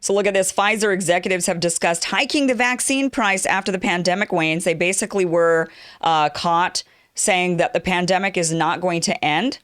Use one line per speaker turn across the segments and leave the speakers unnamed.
So look at this. Pfizer executives have discussed hiking the vaccine price after the pandemic wanes. They basically were caught saying that the pandemic is not going to end.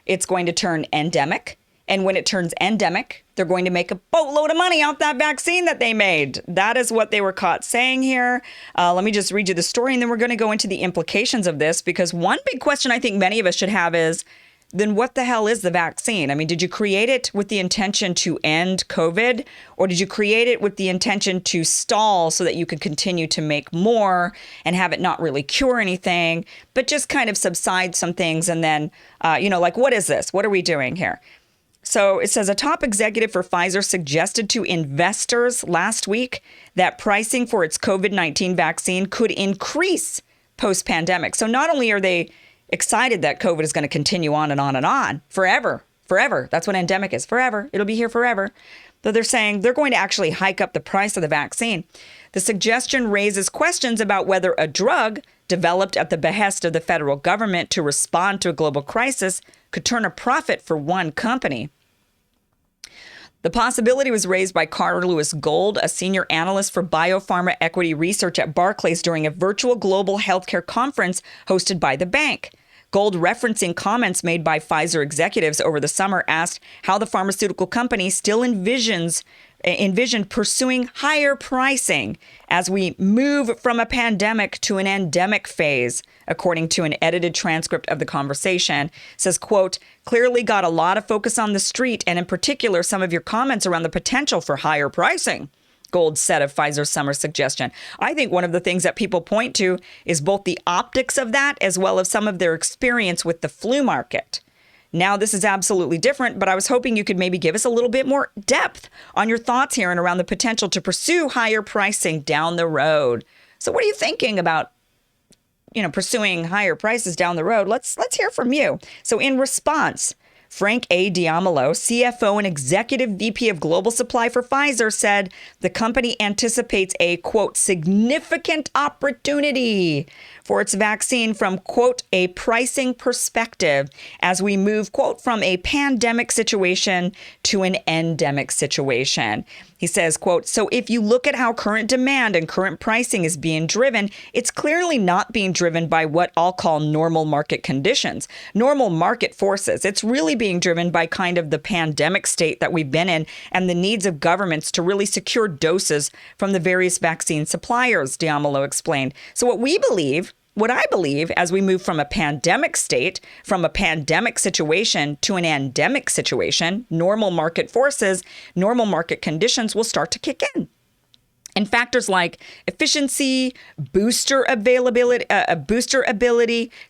It's going to turn endemic. And when it turns endemic, they're going to make a boatload of money off that vaccine that they made. That is what they were caught saying here. Let me just read you the story, and then we're going to go into the implications of this, because one big question I think many of us should have is, then what the hell is the vaccine? I mean, did you create it with the intention to end COVID, or did you create it with the intention to stall so that you could continue to make more and have it not really cure anything, but just kind of subside some things? And then, like, what is this? What are we doing here? So it says a top executive for Pfizer suggested to investors last week that pricing for its COVID-19 vaccine could increase post-pandemic. So not only are they excited that COVID is going to continue on and on and on forever. That's what endemic is, forever. It'll be here forever. But they're saying they're going to actually hike up the price of the vaccine. The suggestion raises questions about whether a drug developed at the behest of the federal government to respond to a global crisis could turn a profit for one company. The possibility was raised by Carter Lewis Gold, a senior analyst for biopharma equity research at Barclays, during a virtual global healthcare conference hosted by the bank. Gold, referencing comments made by Pfizer executives over the summer, asked how the pharmaceutical company still envisioned pursuing higher pricing as we move from a pandemic to an endemic phase, according to an edited transcript of the conversation. It says, quote, clearly got a lot of focus on the street, and in particular, some of your comments around the potential for higher pricing, Gold said of Pfizer's summer suggestion. I think one of the things that people point to is both the optics of that as well as some of their experience with the flu market. Now, this is absolutely different, but I was hoping you could maybe give us a little bit more depth on your thoughts here and around the potential to pursue higher pricing down the road. So what are you thinking about, pursuing higher prices down the road? Let's hear from you. So in response, Frank A. Diamolo, CFO and Executive VP of Global Supply for Pfizer, said the company anticipates a, quote, significant opportunity for its vaccine from, quote, a pricing perspective as we move, quote, from a pandemic situation to an endemic situation. He says, quote, so if you look at how current demand and current pricing is being driven, it's clearly not being driven by what I'll call normal market conditions, normal market forces. It's really being driven by kind of the pandemic state that we've been in and the needs of governments to really secure doses from the various vaccine suppliers, Diamolo explained. So what I believe, as we move from a pandemic state, from a pandemic situation to an endemic situation, normal market forces, normal market conditions will start to kick in. And factors like efficiency, booster ability,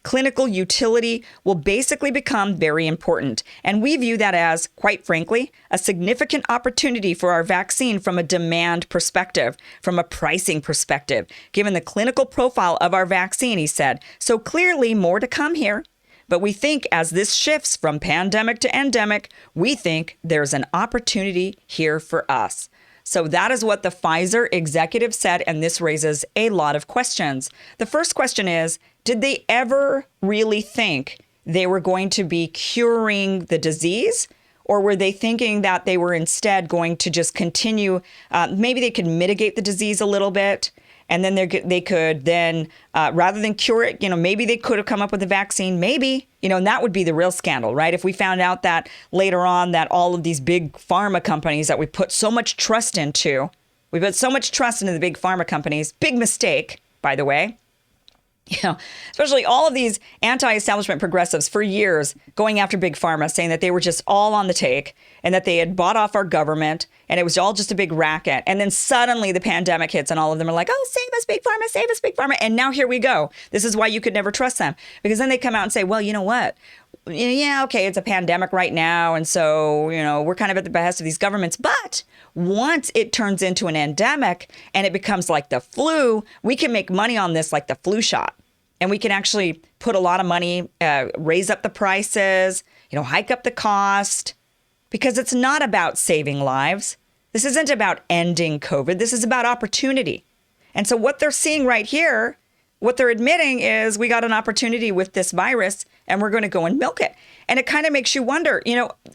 clinical utility will basically become very important. And we view that as, quite frankly, a significant opportunity for our vaccine from a demand perspective, from a pricing perspective, given the clinical profile of our vaccine, he said. So clearly more to come here. But we think as this shifts from pandemic to endemic, we think there's an opportunity here for us. So that is what the Pfizer executive said, and this raises a lot of questions. The first question is, did they ever really think they were going to be curing the disease? Or were they thinking that they were instead going to just continue, maybe they could mitigate the disease a little bit, and then they could then, rather than cure it, maybe they could have come up with a vaccine, maybe, and that would be the real scandal, right? If we found out that later on that all of these big pharma companies that we put so much trust into, the big pharma companies, big mistake, by the way, especially all of these anti-establishment progressives for years going after big pharma, saying that they were just all on the take and that they had bought off our government and it was all just a big racket. And then suddenly the pandemic hits and all of them are like, oh, save us, big pharma, save us, big pharma. And now here we go. This is why you could never trust them, because then they come out and say, well, you know what? Yeah, okay, it's a pandemic right now. And so, we're kind of at the behest of these governments. But once it turns into an endemic and it becomes like the flu, we can make money on this like the flu shot. And we can actually put a lot of money, raise up the prices, hike up the cost, because it's not about saving lives. This isn't about ending COVID. This is about opportunity. And so what they're seeing right here, what they're admitting is we got an opportunity with this virus and we're going to go and milk it. And it kind of makes you wonder,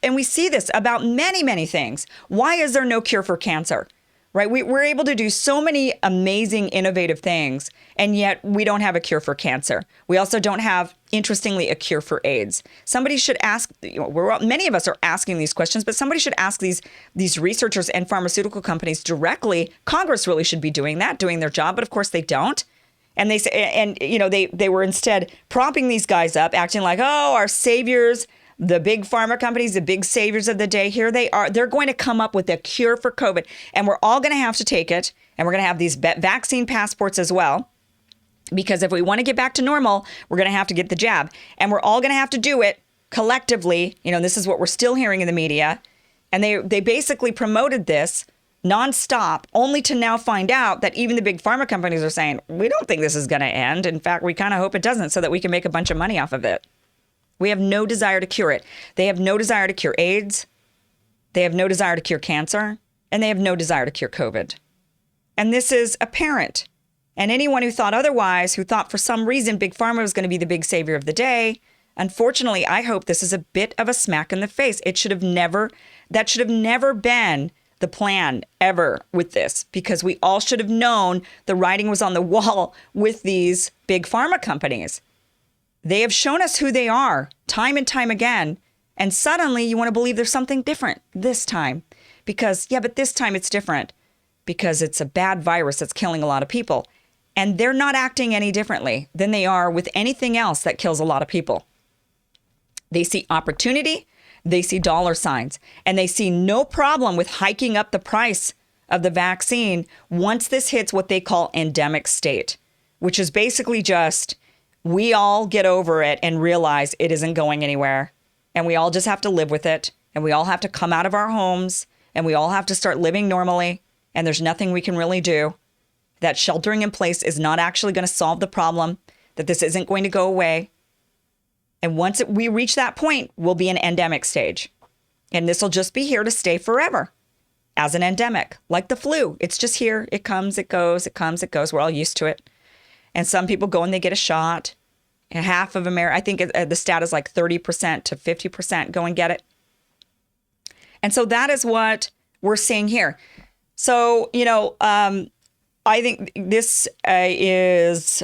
and we see this about many, many things. Why is there no cure for cancer? Right? We're able to do so many amazing, innovative things, and yet we don't have a cure for cancer. We also don't have, interestingly, a cure for AIDS. Somebody should ask, many of us are asking these questions, but somebody should ask these researchers and pharmaceutical companies directly. Congress really should be doing that, doing their job, but of course they don't. And they say, they were instead propping these guys up, acting like, oh, our saviors, the big pharma companies, the big saviors of the day. Here they are. They're going to come up with a cure for COVID, and we're all going to have to take it. And we're going to have these vaccine passports as well, because if we want to get back to normal, we're going to have to get the jab, and we're all going to have to do it collectively. This is what we're still hearing in the media. And they basically promoted this nonstop, only to now find out that even the big pharma companies are saying, we don't think this is going to end. In fact, we kind of hope it doesn't, so that we can make a bunch of money off of it. We have no desire to cure it. They have no desire to cure AIDS. They have no desire to cure cancer. And they have no desire to cure COVID. And this is apparent. And anyone who thought otherwise, who thought for some reason Big Pharma was going to be the big savior of the day, unfortunately, I hope this is a bit of a smack in the face. That should have never been the plan ever with this, because we all should have known the writing was on the wall with these big pharma companies. They have shown us who they are time and time again. And suddenly you want to believe there's something different this time. But this time it's different because it's a bad virus that's killing a lot of people. And they're not acting any differently than they are with anything else that kills a lot of people. They see opportunity, they see dollar signs, and they see no problem with hiking up the price of the vaccine once this hits what they call endemic state, which is basically just, we all get over it and realize it isn't going anywhere. And we all just have to live with it. And we all have to come out of our homes. And we all have to start living normally. And there's nothing we can really do. That sheltering in place is not actually going to solve the problem. That this isn't going to go away. And once we reach that point, we'll be in endemic stage. And this will just be here to stay forever as an endemic. Like the flu. It's just here. It comes, it goes, it comes, it goes. We're all used to it. And some people go and they get a shot. And half of America, I think the stat is like 30% to 50% go and get it. And so that is what we're seeing here. So, I think this is,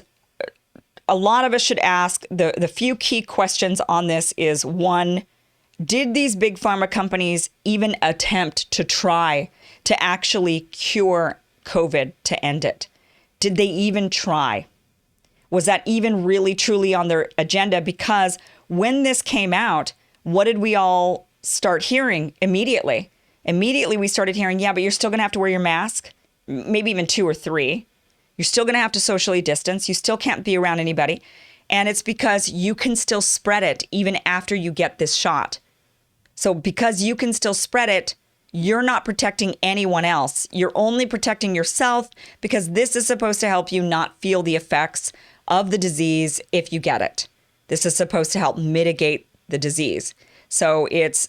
a lot of us should ask, the few key questions on this is, one, did these big pharma companies even attempt to try to actually cure COVID to end it? Did they even try? Was that even really truly on their agenda? Because when this came out, what did we all start hearing immediately? Immediately we started hearing, but you're still going to have to wear your mask, maybe even 2 or 3. You're still going to have to socially distance. You still can't be around anybody. And it's because you can still spread it even after you get this shot. So because you can still spread it, you're not protecting anyone else. You're only protecting yourself, because this is supposed to help you not feel the effects of the disease if you get it. This is supposed to help mitigate the disease. So it's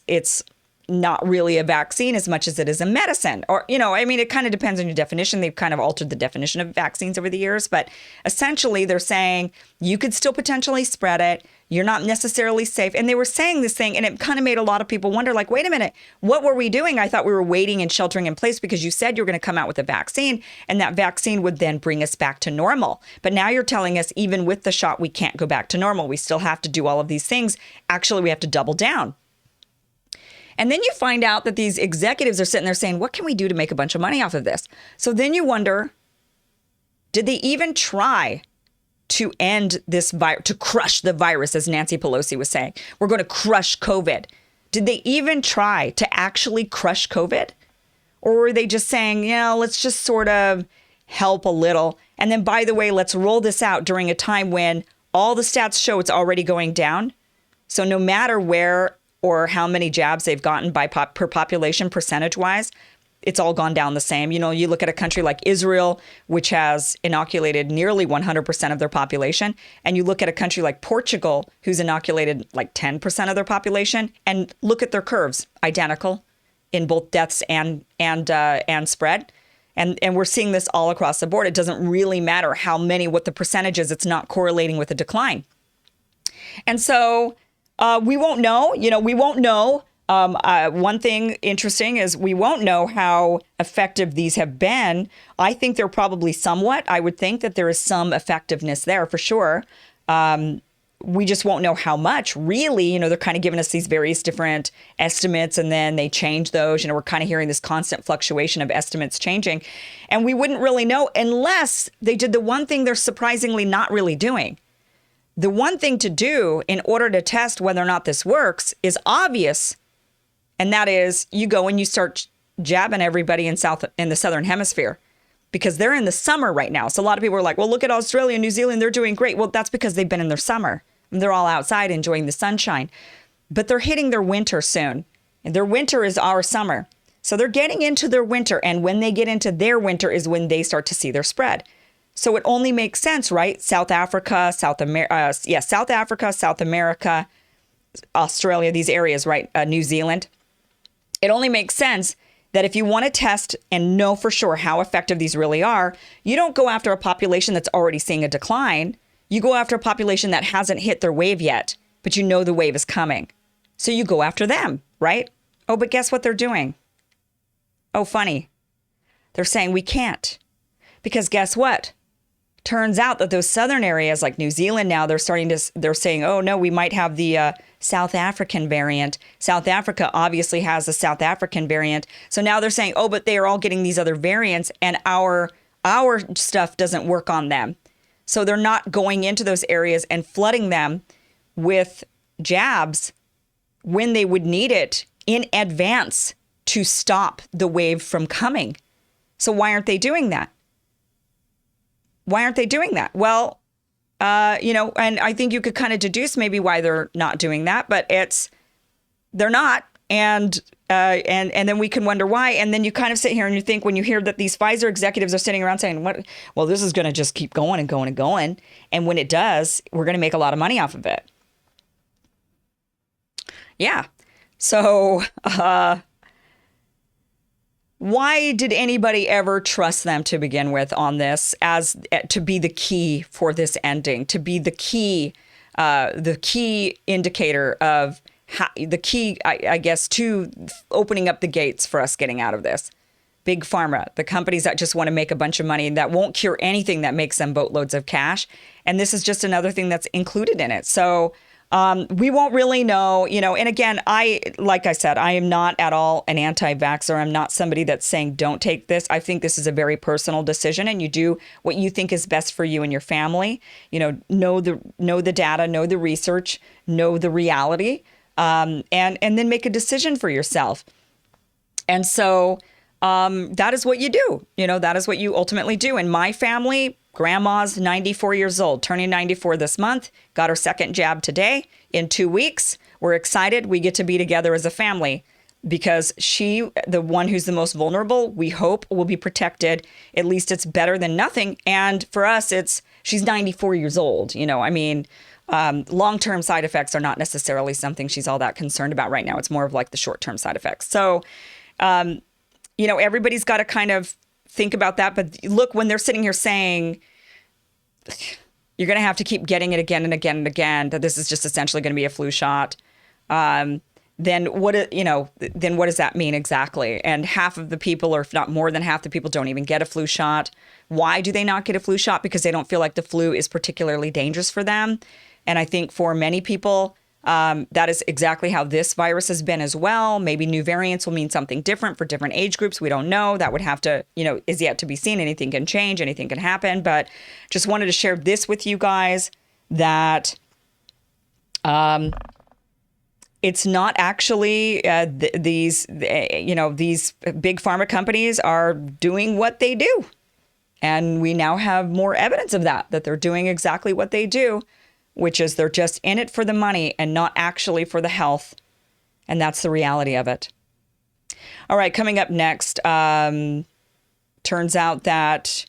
not really a vaccine as much as it is a medicine. Or, it kind of depends on your definition. They've kind of altered the definition of vaccines over the years. But essentially, they're saying you could still potentially spread it. You're not necessarily safe. And they were saying this thing, and it kind of made a lot of people wonder, like, wait a minute, what were we doing? I thought we were waiting and sheltering in place because you said you were going to come out with a vaccine, and that vaccine would then bring us back to normal. But now you're telling us even with the shot, we can't go back to normal. We still have to do all of these things. Actually, we have to double down. And then you find out that these executives are sitting there saying, what can we do to make a bunch of money off of this? So then you wonder, did they even try to end this virus, to crush the virus, as Nancy Pelosi was saying? We're going to crush COVID. Did they even try to actually crush COVID? Or were they just saying, let's just sort of help a little. And then, by the way, let's roll this out during a time when all the stats show it's already going down. So no matter where or how many jabs they've gotten per population percentage-wise, it's all gone down the same. You look at a country like Israel, which has inoculated nearly 100% of their population, and you look at a country like Portugal, who's inoculated like 10% of their population, and look at their curves, identical in both deaths and spread. And we're seeing this all across the board. It doesn't really matter what the percentage is. It's not correlating with the decline. And so We won't know. We won't know. One thing interesting is we won't know how effective these have been. I think they're probably somewhat. I would think that there is some effectiveness there for sure. We just won't know how much. Really, they're kind of giving us these various different estimates and then they change those. We're kind of hearing this constant fluctuation of estimates changing. And we wouldn't really know unless they did the one thing they're surprisingly not really doing. The one thing to do in order to test whether or not this works is obvious. And that is you go and you start jabbing everybody in the southern hemisphere because they're in the summer right now. So a lot of people are like, well, look at Australia and New Zealand. They're doing great. Well, that's because they've been in their summer and they're all outside enjoying the sunshine. But they're hitting their winter soon. And their winter is our summer. So they're getting into their winter. And when they get into their winter is when they start to see their spread. So it only makes sense, right? South Africa, South America, Australia, these areas, right? New Zealand. It only makes sense that if you want to test and know for sure how effective these really are, you don't go after a population that's already seeing a decline. You go after a population that hasn't hit their wave yet, but you know the wave is coming. So you go after them, right? Oh, but guess what they're doing? Oh, funny. They're saying we can't. Because guess what? Turns out that those southern areas like New Zealand now, they're saying, oh, no, we might have the South African variant. South Africa obviously has a South African variant. So now they're saying, oh, but they are all getting these other variants and our stuff doesn't work on them. So they're not going into those areas and flooding them with jabs when they would need it in advance to stop the wave from coming. So why aren't they doing that? Why aren't they doing that? Well, and I think you could kind of deduce maybe why they're not doing that, but they're not. And then we can wonder why. And then you kind of sit here and you think when you hear that these Pfizer executives are sitting around saying, well, this is going to just keep going and going and going. And when it does, we're going to make a lot of money off of it. Yeah. So, why did anybody ever trust them to begin with on this as to be the key for this ending, to be the key indicator of the key, I guess, to opening up the gates for us getting out of this? Big Pharma, the companies that just want to make a bunch of money that won't cure anything that makes them boatloads of cash. And this is just another thing that's included in it. So we won't really know, and again, like I said, I am not at all an anti-vaxxer. I'm not somebody that's saying don't take this. I think this is a very personal decision and you do what you think is best for you and your family. Know the data, know the research, know the reality, and then make a decision for yourself. And so that is what you do. That is what you ultimately do. In my family, Grandma's 94 years old, turning 94 this month, got her second jab today. In 2 weeks, we're excited. We get to be together as a family because she, the one who's the most vulnerable, we hope will be protected. At least it's better than nothing. And for us, she's 94 years old. Long-term side effects are not necessarily something she's all that concerned about right now. It's more of like the short-term side effects. So, everybody's got to kind of think about that. But look, when they're sitting here saying you're going to have to keep getting it again and again and again, that this is just essentially going to be a flu shot, then what does that mean exactly? And half of the people, or if not more than half the people, don't even get a flu shot. Why do they not get a flu shot? Because they don't feel like the flu is particularly dangerous for them. And I think for many people, that is exactly how this virus has been as well. Maybe new variants will mean something different for different age groups. We don't know. That would have to, is yet to be seen. Anything can change. Anything can happen. But just wanted to share this with you guys that it's not actually these big pharma companies are doing what they do. And we now have more evidence of that they're doing exactly what they do, which is they're just in it for the money and not actually for the health. And that's the reality of it. All right, coming up next, turns out that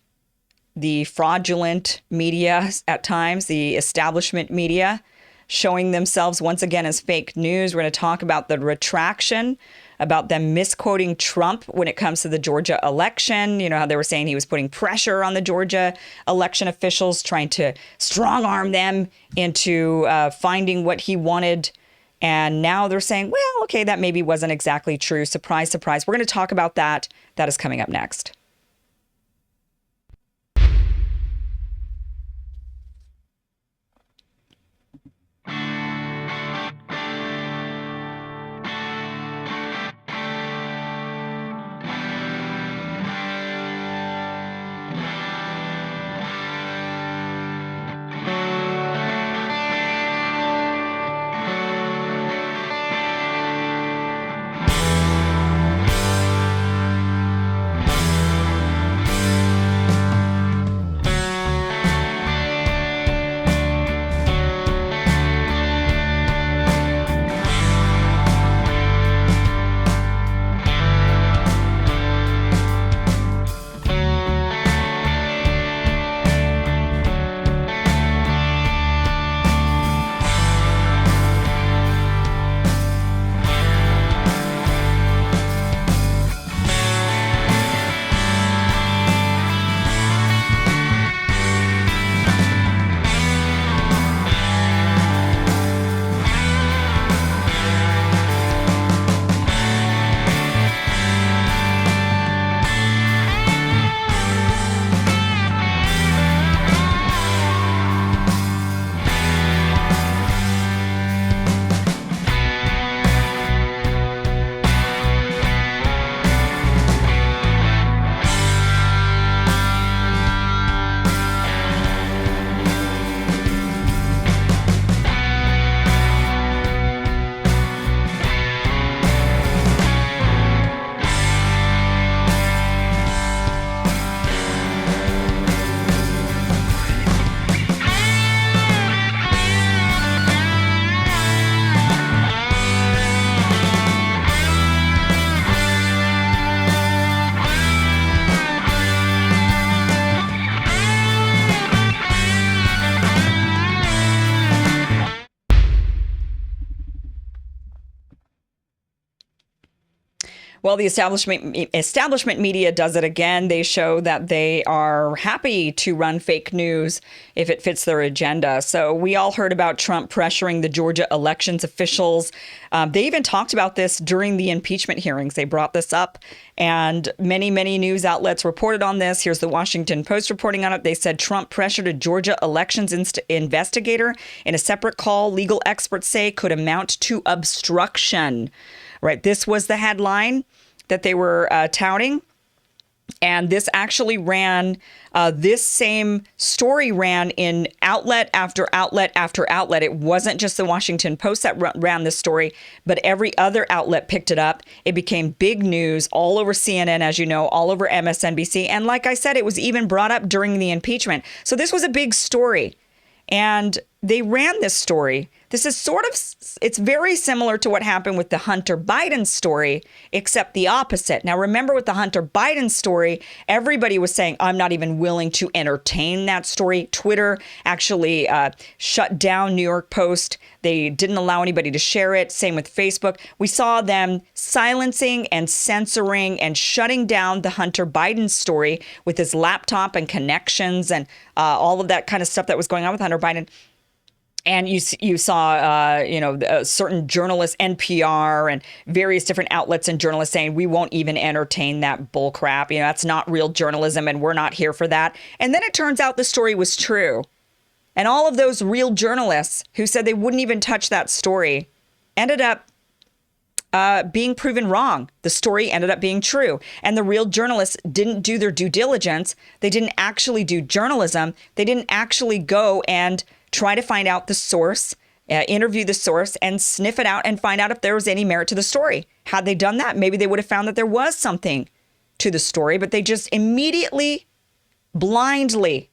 the fraudulent media at times, the establishment media, showing themselves once again as fake news. We're going to talk about the retraction, about them misquoting Trump when it comes to the Georgia election. How they were saying he was putting pressure on the Georgia election officials, trying to strong arm them into finding what he wanted And now they're saying, well, okay, that maybe wasn't exactly true. Surprise, surprise. We're going to talk about that. That is coming up next. Well, the establishment media does it again. They show that they are happy to run fake news if it fits their agenda. So we all heard about Trump pressuring the Georgia elections officials. They even talked about this during the impeachment hearings. They brought this up, and many, many news outlets reported on this. Here's the Washington Post reporting on it. They said Trump pressured a Georgia elections investigator in a separate call legal experts say could amount to obstruction. Right. This was the headline that they were touting. And this actually ran, this same story ran in outlet after outlet after outlet. It wasn't just the Washington Post that ran this story, but every other outlet picked it up. It became big news all over CNN, as you know, all over MSNBC. And like I said, it was even brought up during the impeachment. So this was a big story. And they ran this story. This is it's very similar to what happened with the Hunter Biden story, except the opposite. Now, remember with the Hunter Biden story, everybody was saying, I'm not even willing to entertain that story. Twitter actually shut down New York Post. They didn't allow anybody to share it. Same with Facebook. We saw them silencing and censoring and shutting down the Hunter Biden story with his laptop and connections and all of that kind of stuff that was going on with Hunter Biden. And you saw, certain journalists, NPR and various different outlets and journalists saying, we won't even entertain that bull crap. That's not real journalism and we're not here for that. And then it turns out the story was true. And all of those real journalists who said they wouldn't even touch that story ended up being proven wrong. The story ended up being true. And the real journalists didn't do their due diligence. They didn't actually do journalism. They didn't actually go and try to find out the source, interview the source and sniff it out and find out if there was any merit to the story. Had they done that, maybe they would have found that there was something to the story, but they just immediately, blindly,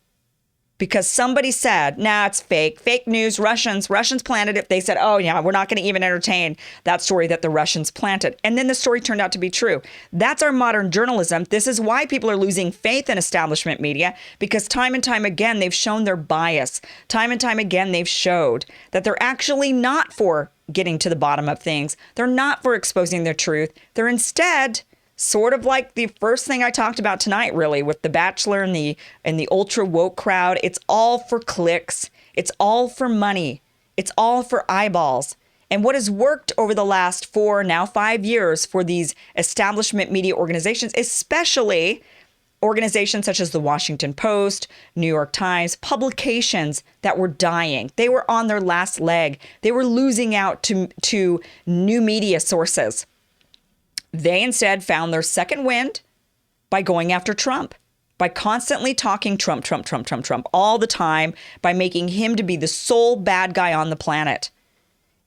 because somebody said, nah, it's fake news, Russians planted it. They said, oh yeah, we're not going to even entertain that story that the Russians planted. And then the story turned out to be true. That's our modern journalism. This is why people are losing faith in establishment media, because time and time again, they've shown their bias. Time and time again, they've showed that they're actually not for getting to the bottom of things. They're not for exposing their truth. They're instead sort of like the first thing I talked about tonight, really, with The Bachelor and the ultra woke crowd. It's all for clicks. It's all for money. It's all for eyeballs. And what has worked over the last 4, now 5 years for these establishment media organizations, especially organizations such as the Washington Post, New York Times, publications that were dying. They were on their last leg. They were losing out to new media sources. They instead found their second wind by going after Trump, by constantly talking Trump all the time, by making him to be the sole bad guy on the planet.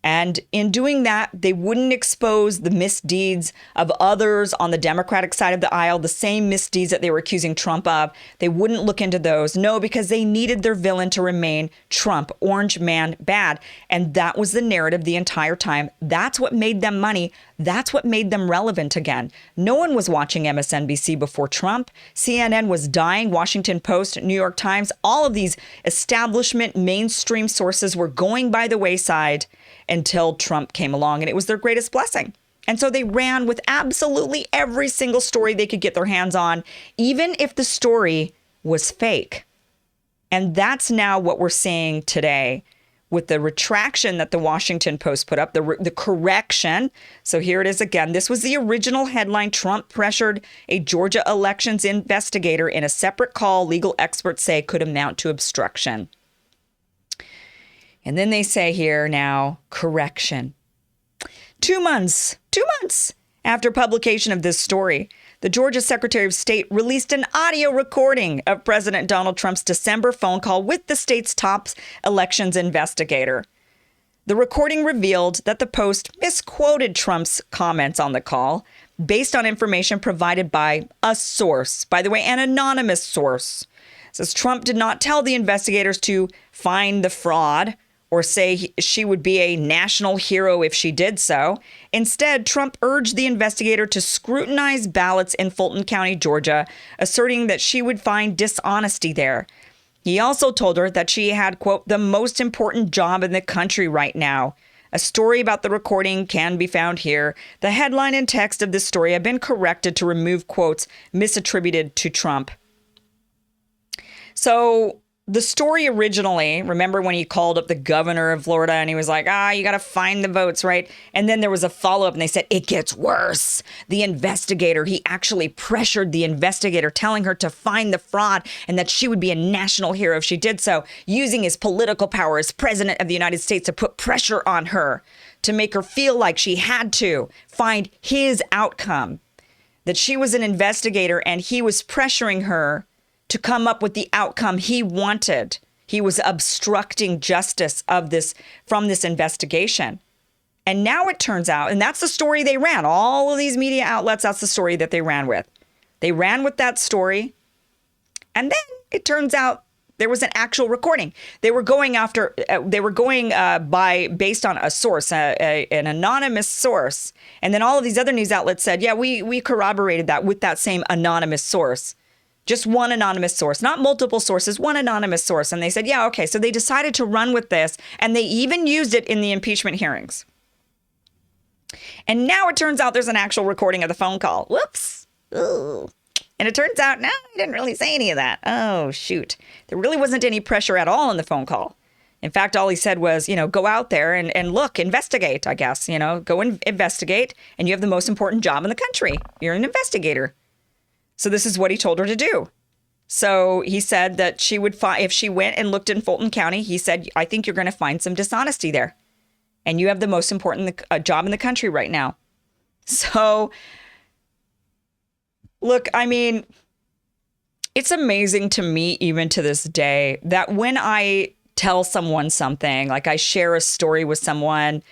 And in doing that, they wouldn't expose the misdeeds of others on the Democratic side of the aisle, the same misdeeds that they were accusing Trump of. They wouldn't look into those. No, because they needed their villain to remain Trump, orange man bad. And that was the narrative the entire time. That's what made them money. That's what made them relevant again. No one was watching MSNBC before Trump. CNN was dying. Washington Post, New York Times, all of these establishment mainstream sources were going by the wayside until Trump came along, and it was their greatest blessing. And so they ran with absolutely every single story they could get their hands on, even if the story was fake. And that's now what we're seeing today with the retraction that the Washington Post put up, the correction. So here it is again. This was the original headline. Trump pressured a Georgia elections investigator in a separate call legal experts say could amount to obstruction. And then they say here now, correction. 2 months after publication of this story, the Georgia Secretary of State released an audio recording of President Donald Trump's December phone call with the state's top elections investigator. The recording revealed that the Post misquoted Trump's comments on the call based on information provided by a source, by the way, an anonymous source. It says Trump did not tell the investigators to find the fraud or say she would be a national hero if she did so. Instead, Trump urged the investigator to scrutinize ballots in Fulton County, Georgia, asserting that she would find dishonesty there. He also told her that she had, quote, the most important job in the country right now. A story about the recording can be found here. The headline and text of this story have been corrected to remove quotes misattributed to Trump. So the story originally, remember when he called up the governor of Florida and he was like, you got to find the votes, right? And then there was a follow-up and they said, it gets worse. The investigator, he actually pressured the investigator, telling her to find the fraud and that she would be a national hero if she did so, using his political power as president of the United States to put pressure on her, to make her feel like she had to find his outcome, that she was an investigator and he was pressuring her to come up with the outcome he wanted. He was obstructing justice from this investigation. And now it turns out, and that's the story they ran. All of these media outlets, that's the story that they ran with. They ran with that story. And then it turns out there was an actual recording. They were going based on a source, an anonymous source. And then all of these other news outlets said, yeah, we corroborated that with that same anonymous source. Just one anonymous source, not multiple sources, one anonymous source. And they said, yeah, okay. So they decided to run with this, and they even used it in the impeachment hearings. And now it turns out there's an actual recording of the phone call. Whoops. Ooh. And it turns out, no, he didn't really say any of that. Oh, shoot. There really wasn't any pressure at all in the phone call. In fact, all he said was, go out there and look, investigate, I guess, go and investigate. And you have the most important job in the country. You're an investigator. So this is what he told her to do. So he said that she would find, if she went and looked in Fulton County, he said, I think you're going to find some dishonesty there. And you have the most important job in the country right now. So, look, I mean, it's amazing to me, even to this day, that when I tell someone something, like I share a story with someone,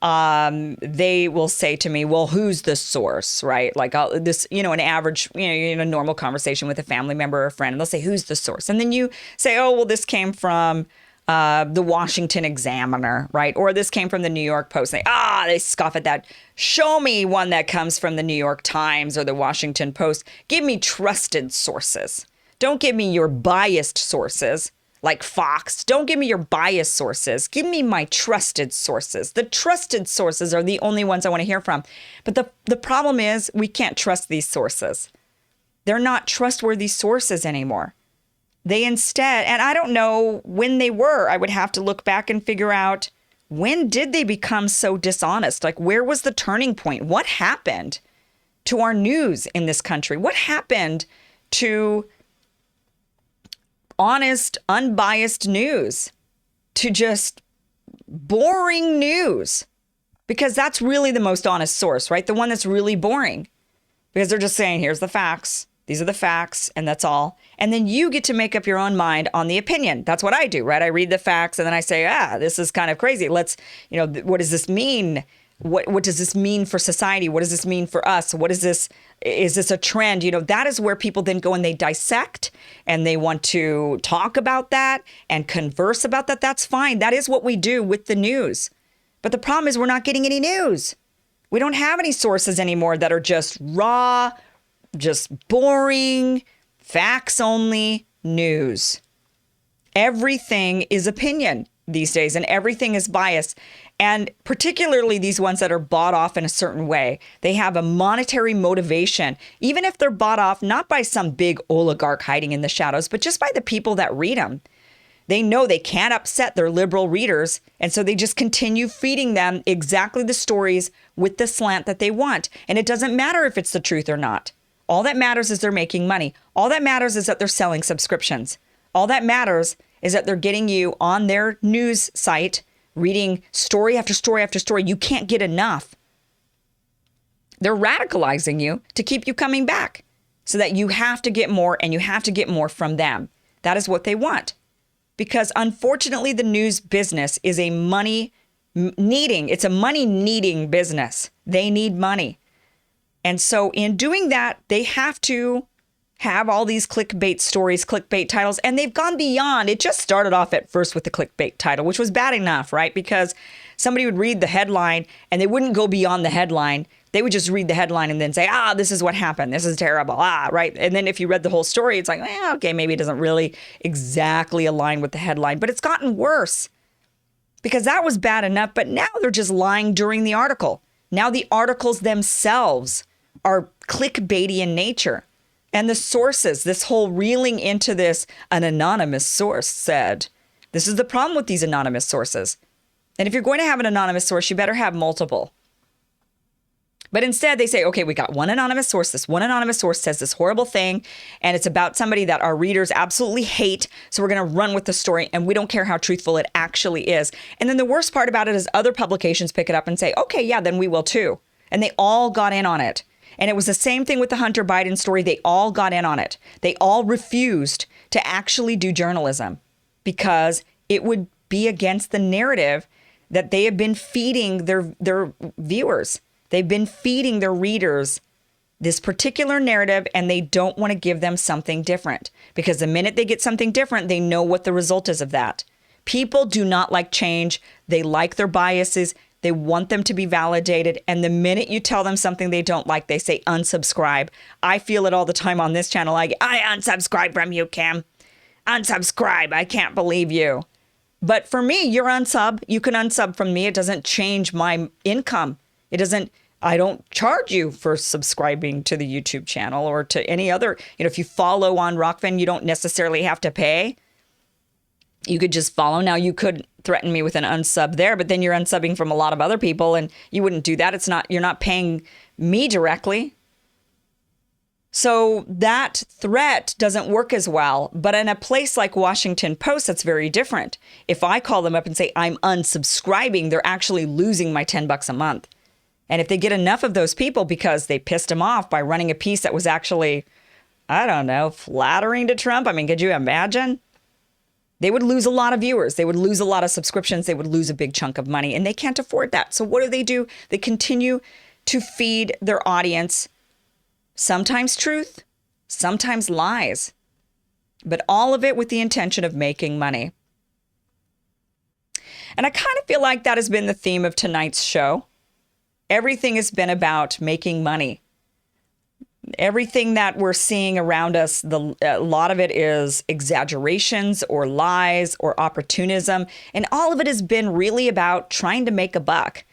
they will say to me, well, who's the source, right? Like an average, in a normal conversation with a family member or a friend, and they'll say, who's the source? And then you say, oh, well, this came from the Washington Examiner, right? Or this came from the New York Post. They scoff at that. Show me one that comes from the New York Times or the Washington Post. Give me trusted sources. Don't give me your biased sources. Like Fox, don't give me your biased sources. Give me my trusted sources. The trusted sources are the only ones I want to hear from. But the problem is we can't trust these sources. They're not trustworthy sources anymore. They instead, and I don't know when they were, I would have to look back and figure out When did they become so dishonest? Like, where was the turning point? What happened to our news in this country? What happened to honest, unbiased news? To just boring news? Because that's really the most honest source, right? The one that's really boring. Because they're just saying, here's the facts. These are the facts, and that's all. And then you get to make up your own mind on the opinion. That's what I do, right? I read the facts, and then I say, this is kind of crazy. Let's, what does this mean? What does this mean for society? What does this mean for us? What is this? Is this a trend? That is where people then go and they dissect, and they want to talk about that and converse about that. That's fine. That is what we do with the news. But the problem is we're not getting any news. We don't have any sources anymore that are just raw, just boring, facts only news. Everything is opinion these days, and everything is bias. And particularly these ones that are bought off in a certain way. They have a monetary motivation, even if they're bought off not by some big oligarch hiding in the shadows, but just by the people that read them. They know they can't upset their liberal readers, and so they just continue feeding them exactly the stories with the slant that they want. And it doesn't matter if it's the truth or not. All that matters is they're making money. All that matters is that they're selling subscriptions. All that matters is that they're getting you on their news site, reading story after story after story. You can't get enough. They're radicalizing you to keep you coming back so that you have to get more, and you have to get more from them. That is what they want. Because unfortunately, the news business is a money needing business. They need money. And so in doing that, they have to have all these clickbait stories, clickbait titles, and they've gone beyond. It just started off at first with the clickbait title, which was bad enough, right? Because somebody would read the headline and they wouldn't go beyond the headline. They would just read the headline and then say, this is what happened. This is terrible. Right? And then if you read the whole story, it's like, okay, maybe it doesn't really exactly align with the headline. But it's gotten worse because that was bad enough. But now they're just lying during the article. Now the articles themselves are clickbaity in nature. And the sources, this whole reeling into this, an anonymous source said, this is the problem with these anonymous sources. And if you're going to have an anonymous source, you better have multiple. But instead they say, okay, we got one anonymous source. This one anonymous source says this horrible thing, and it's about somebody that our readers absolutely hate. So we're going to run with the story, and we don't care how truthful it actually is. And then the worst part about it is other publications pick it up and say, okay, yeah, then we will too. And they all got in on it. And it was the same thing with the Hunter Biden story. They all got in on it. They all refused to actually do journalism because it would be against the narrative that they have been feeding their viewers. They've been feeding their readers this particular narrative, and they don't want to give them something different because the minute they get something different, they know what the result is of that. People do not like change. They like their biases. They want them to be validated. And the minute you tell them something they don't like, they say unsubscribe. I feel it all the time on this channel. I unsubscribe from you, Kim. Unsubscribe. I can't believe you. But for me, you're unsub. You can unsub from me. It doesn't change my income. I don't charge you for subscribing to the YouTube channel or to any other, if you follow on Rockfin, you don't necessarily have to pay. You could just follow. Now you could threaten me with an unsub there, but then you're unsubbing from a lot of other people and you wouldn't do that. You're not paying me directly. So that threat doesn't work as well. But in a place like Washington Post, that's very different. If I call them up and say I'm unsubscribing, they're actually losing my $10 a month. And if they get enough of those people because they pissed them off by running a piece that was actually, flattering to Trump. I mean, could you imagine? They would lose a lot of viewers. They would lose a lot of subscriptions. They would lose a big chunk of money, and they can't afford that. So what do? They continue to feed their audience sometimes truth, sometimes lies, but all of it with the intention of making money. And I kind of feel like that has been the theme of tonight's show. Everything has been about making money. Everything that we're seeing around us, a lot of it is exaggerations or lies or opportunism. And all of it has been really about trying to make a buck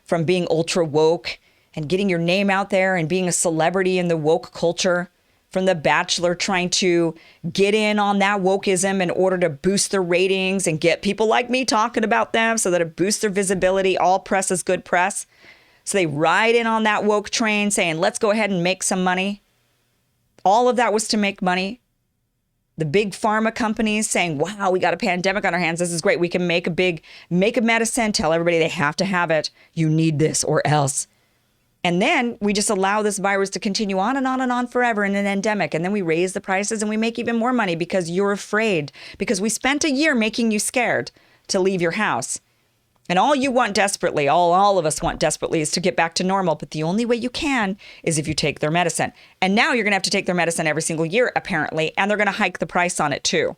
from being ultra woke and getting your name out there and being a celebrity in the woke culture, from The Bachelor trying to get in on that wokeism in order to boost their ratings and get people like me talking about them so that it boosts their visibility. All press is good press. So they ride in on that woke train saying, let's go ahead and make some money. All of that was to make money. The big pharma companies saying, wow, we got a pandemic on our hands. This is great. We can make a medicine, tell everybody they have to have it. You need this or else. And then we just allow this virus to continue on and on and on forever in an endemic. And then we raise the prices and we make even more money because you're afraid, because we spent a year making you scared to leave your house. And all you want desperately, all of us want desperately, is to get back to normal. But the only way you can is if you take their medicine. And now you're going to have to take their medicine every single year, apparently. And they're going to hike the price on it, too.